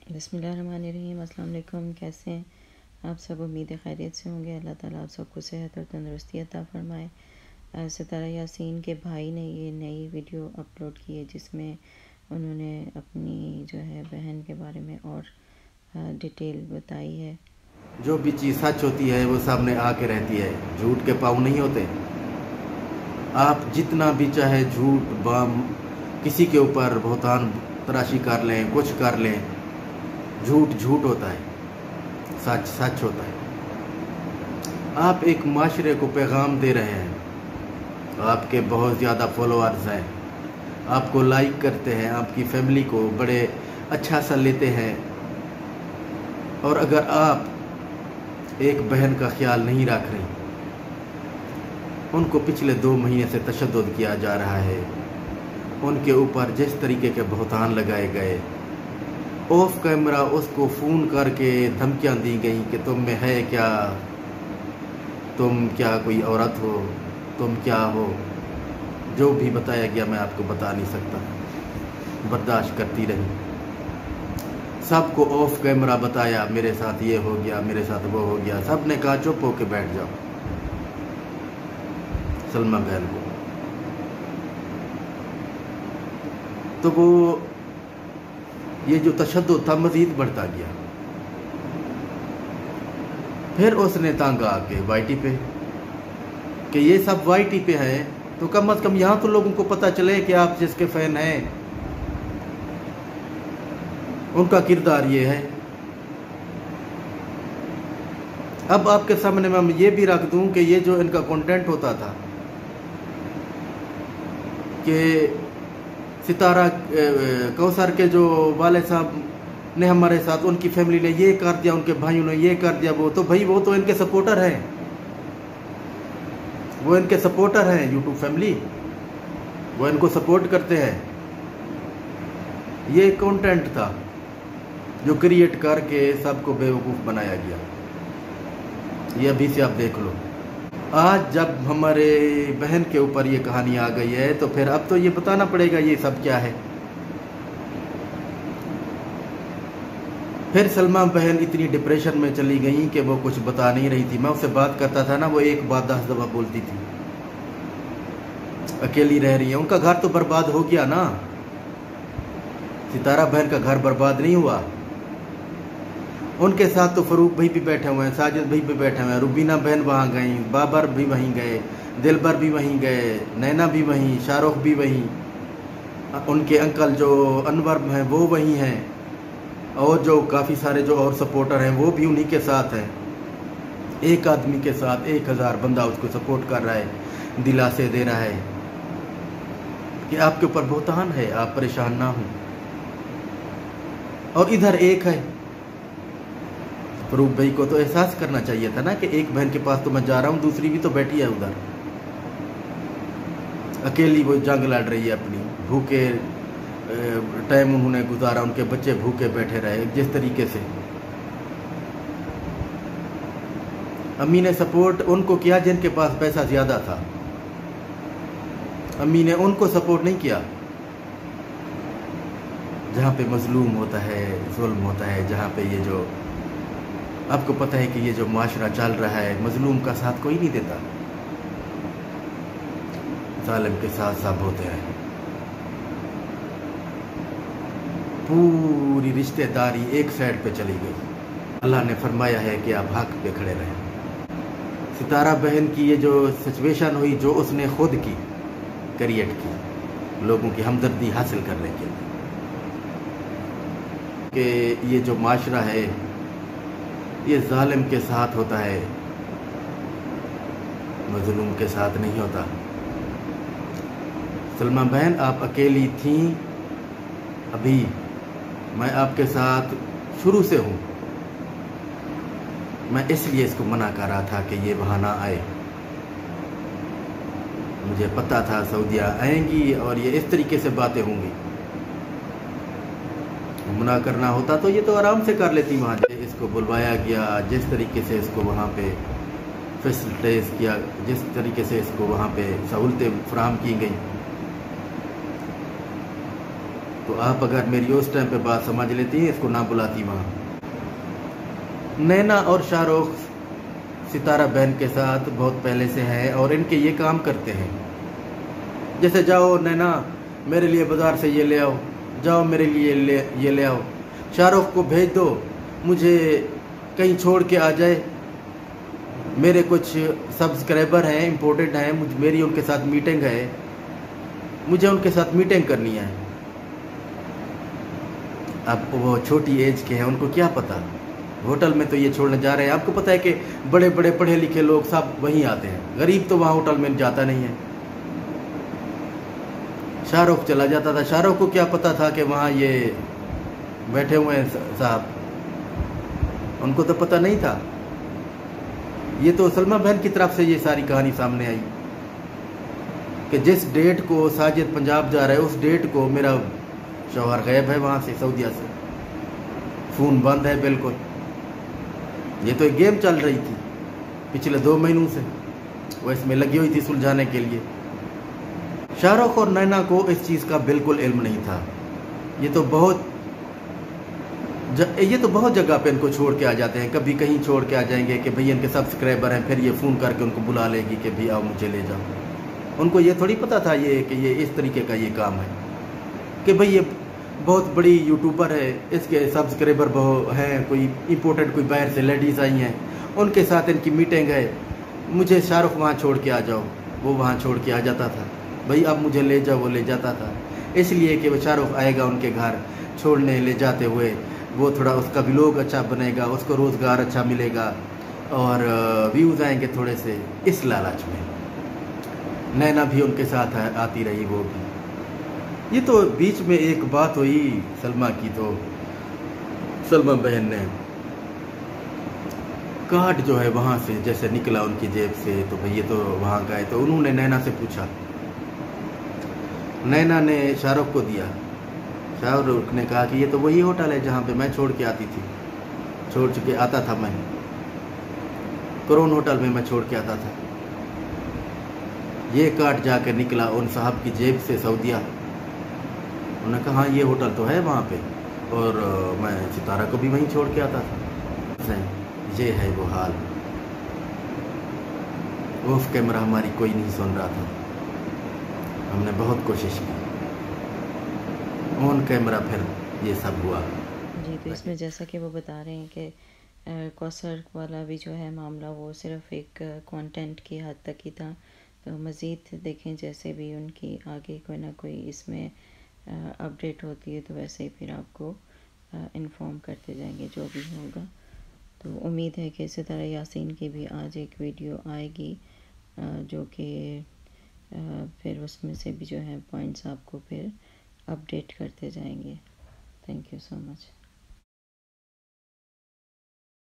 बिस्मिल्लाहिर्रहमानिर्रहीम। अस्सलाम वालेकुम। कैसे हैं आप सब? उम्मीद है खैरियत से होंगे। अल्लाह ताला आप सबको सेहत और तंदुरुस्ती अता फ़रमाए। सितारा यासीन के भाई ने ये नई वीडियो अपलोड की है जिसमें उन्होंने अपनी जो है बहन के बारे में और डिटेल बताई है। जो भी चीज़ सच होती है वो सामने आके रहती है, झूठ के पाँव नहीं होते। आप जितना भी चाहे झूठ बम किसी के ऊपर बहुतान तराशी कर लें, कुछ कर लें, झूठ झूठ होता है, सच सच होता है। आप एक माशरे को पैगाम दे रहे हैं, आपके बहुत ज़्यादा फॉलोअर्स हैं, आपको लाइक करते हैं, आपकी फैमिली को बड़े अच्छा सा लेते हैं, और अगर आप एक बहन का ख्याल नहीं रख रही, उनको पिछले 2 महीने से तशद्दुद किया जा रहा है, उनके ऊपर जिस तरीके के बहुतान लगाए गए, ऑफ कैमरा उसको फ़ोन करके धमकियां दी गई कि तुम में है क्या, तुम क्या कोई औरत हो, तुम क्या हो, जो भी बताया गया मैं आपको बता नहीं सकता। बर्दाश्त करती रही, सबको ऑफ कैमरा बताया, मेरे साथ ये हो गया, मेरे साथ वो हो गया। सब ने कहा चुप होके बैठ जाओ। सलमा बहन को तो वो ये जो तशद्दुद था मज़ीद बढ़ता गया। फिर उसने तंग आके वाईटी पे कि ये सब वाईटी पे है, तो कम अज़ कम यहाँ तो लोगों को पता चले कि आप जिसके फ़ैन हैं उनका किरदार ये है। अब आपके सामने मैं ये भी रख दूं कि ये जो इनका कंटेंट होता था कि सितारा कौसर के जो वाले साहब ने हमारे साथ, उनकी फैमिली ने ये कर दिया, उनके भाइयों ने ये कर दिया, वो तो भाई वो तो इनके सपोर्टर हैं, वो इनके सपोर्टर हैं। यूट्यूब फैमिली वो इनको सपोर्ट करते हैं। ये कंटेंट था जो क्रिएट करके सबको बेवकूफ़ बनाया गया। ये अभी से आप देख लो। आज जब हमारे बहन के ऊपर ये कहानी आ गई है तो फिर अब तो ये बताना पड़ेगा ये सब क्या है। फिर सलमा बहन इतनी डिप्रेशन में चली गई कि वो कुछ बता नहीं रही थी। मैं उससे बात करता था ना, वो एक बात 10 दफ़ा बोलती थी। अकेली रह रही है, उनका घर तो बर्बाद हो गया ना। सितारा बहन का घर बर्बाद नहीं हुआ। उनके साथ तो फरूक भाई भी बैठे हुए हैं, साजिद भाई भी बैठे हुए हैं, रुबीना बहन वहाँ गई, बाबर भी वहीं गए, दिलबर भी वहीं गए, नैना भी वहीं, शाहरुख भी वहीं, उनके अंकल जो अनवर हैं वो वहीं हैं, और जो काफ़ी सारे जो और सपोर्टर हैं वो भी उन्हीं के साथ हैं। एक आदमी के साथ 1000 बंदा उसको सपोर्ट कर रहा है, दिलासे दे रहा है कि आपके ऊपर बहुतान है, आप परेशान ना हों। और इधर एक है फरूक भाई को तो एहसास करना चाहिए था ना कि एक बहन के पास तो मैं जा रहा हूँ, दूसरी भी तो बैठी है उधर, अकेली वो जंग लड़ रही है अपनी। भूखे टाइम उन्होंने गुजारा, उनके बच्चे भूखे बैठे रहे। जिस तरीके से अम्मी ने सपोर्ट उनको किया जिनके पास पैसा ज़्यादा था, अम्मी ने उनको सपोर्ट नहीं किया। जहाँ पे मजलूम होता है, जुल्म होता है, जहाँ पे ये जो आपको पता है कि ये जो माशरा चल रहा है, मजलूम का साथ कोई नहीं देता, जालिम के साथ सब होते हैं। पूरी रिश्तेदारी एक साइड पे चली गई। अल्लाह ने फरमाया है कि आप हक पे खड़े रहें। सितारा बहन की ये जो सिचुएशन हुई, जो उसने खुद की क्रिएट की लोगों की हमदर्दी हासिल करने के लिए, कि ये जो माशरा है ये जालिम के साथ होता है, मजलूम के साथ नहीं होता। सलमा बहन आप अकेली थीं, अभी मैं आपके साथ शुरू से हूँ। मैं इसलिए इसको मना कर रहा था कि ये वहाँ ना आए। मुझे पता था सऊदिया आएंगी और ये इस तरीके से बातें होंगी। मना करना होता तो ये तो आराम से कर लेती। वहाँ इसको बुलवाया गया, जिस तरीके से इसको वहाँ पे फैसिलिटेज किया, जिस तरीके से इसको वहाँ पे सहूलतें फराहम की गई, तो आप अगर मेरी उस टाइम पे बात समझ लेती हैं, इसको ना बुलाती वहाँ। नैना और शाहरुख सितारा बहन के साथ बहुत पहले से है और इनके ये काम करते हैं। जैसे जाओ नैना मेरे लिए बाज़ार से ये ले आओ, जाओ मेरे लिए ये ले आओ, शाहरुख को भेज दो मुझे कहीं छोड़ के आ जाए, मेरे कुछ सब्सक्राइबर हैं इम्पोर्टेंट हैं, मेरी उनके साथ मीटिंग है, मुझे उनके साथ मीटिंग करनी है। अब वो छोटी एज के हैं, उनको क्या पता, होटल में तो ये छोड़ने जा रहे हैं। आपको पता है कि बड़े बड़े पढ़े लिखे लोग सब वहीं आते हैं, गरीब तो वहाँ होटल में जाता नहीं है। शाहरुख चला जाता था, शाहरुख को क्या पता था कि वहाँ ये बैठे हुए हैं साहब, उनको तो पता नहीं था। ये तो सलमा बहन की तरफ से ये सारी कहानी सामने आई कि जिस डेट को साजिद पंजाब जा रहा है उस डेट को मेरा शौहर गायब है वहाँ से, सऊदीया से, फ़ोन बंद है बिल्कुल। ये तो एक गेम चल रही थी पिछले 2 महीनों से, वो इसमें लगी हुई थी सुलझाने के लिए। शाहरुख और नैना को इस चीज़ का बिल्कुल इल्म नहीं था। ये तो बहुत जगह पे इनको छोड़ के आ जाते हैं, कभी कहीं छोड़ के आ जाएंगे कि भई इनके सब्सक्राइबर हैं, फिर ये फ़ोन करके उनको बुला लेगी कि भई आओ मुझे ले जाओ। उनको ये थोड़ी पता था कि ये इस तरीके का ये काम है कि भाई ये बहुत बड़ी यूट्यूबर है, इसके सब्सक्राइबर बहुत हैं, कोई इम्पोर्टेंट कोई बाहर से लेडीज़ आई हैं, उनके साथ इनकी मीटिंग है, मुझे शाहरुख वहाँ छोड़ के आ जाओ। वो वहाँ छोड़ के आ जाता था, भाई अब मुझे ले जाओ, वो ले जाता था, इसलिए कि वो शाहरुख आएगा उनके घर छोड़ने ले जाते हुए, वो थोड़ा उसका व्लॉग अच्छा बनेगा, उसको रोज़गार अच्छा मिलेगा और व्यूज़ आएंगे थोड़े से, इस लालच में नैना भी उनके साथ आती रही। वो भी ये तो बीच में एक बात हुई सलमा की, तो सलमा बहन ने कार्ड जो है वहाँ से जैसे निकला उनकी जेब से, तो भाई ये तो वहाँ गए, तो उन्होंने नैना से पूछा, नैना ने शाहरुख को दिया। शाहरुख ने कहा कि ये तो वही होटल है जहाँ पे मैं छोड़ के आती थी, छोड़ के आता था मैं, करोन होटल में मैं छोड़ के आता था। ये कार्ड जाकर निकला उन साहब की जेब से सऊदीया। उन्होंने कहा हाँ ये होटल तो है वहाँ पे, और मैं सितारा को भी वहीं छोड़ के आता था। ये है वो हाल। ऑफ कैमरा हमारी कोई नहीं सुन रहा था, हमने बहुत कोशिश की, ऑन कैमरा फिर ये सब हुआ। जी, तो इसमें जैसा कि वो बता रहे हैं कि कौसर वाला भी जो है मामला वो सिर्फ एक कंटेंट की हद तक ही था। तो मज़ीद देखें जैसे भी उनकी आगे कोई ना कोई इसमें अपडेट होती है तो वैसे ही फिर आपको इन्फॉर्म करते जाएंगे जो भी होगा। तो उम्मीद है कि इसी तरह यासीन की भी आज एक वीडियो आएगी जो कि फिर उसमें से भी जो है पॉइंट्स आपको फिर अपडेट करते जाएंगे। Thank you so much.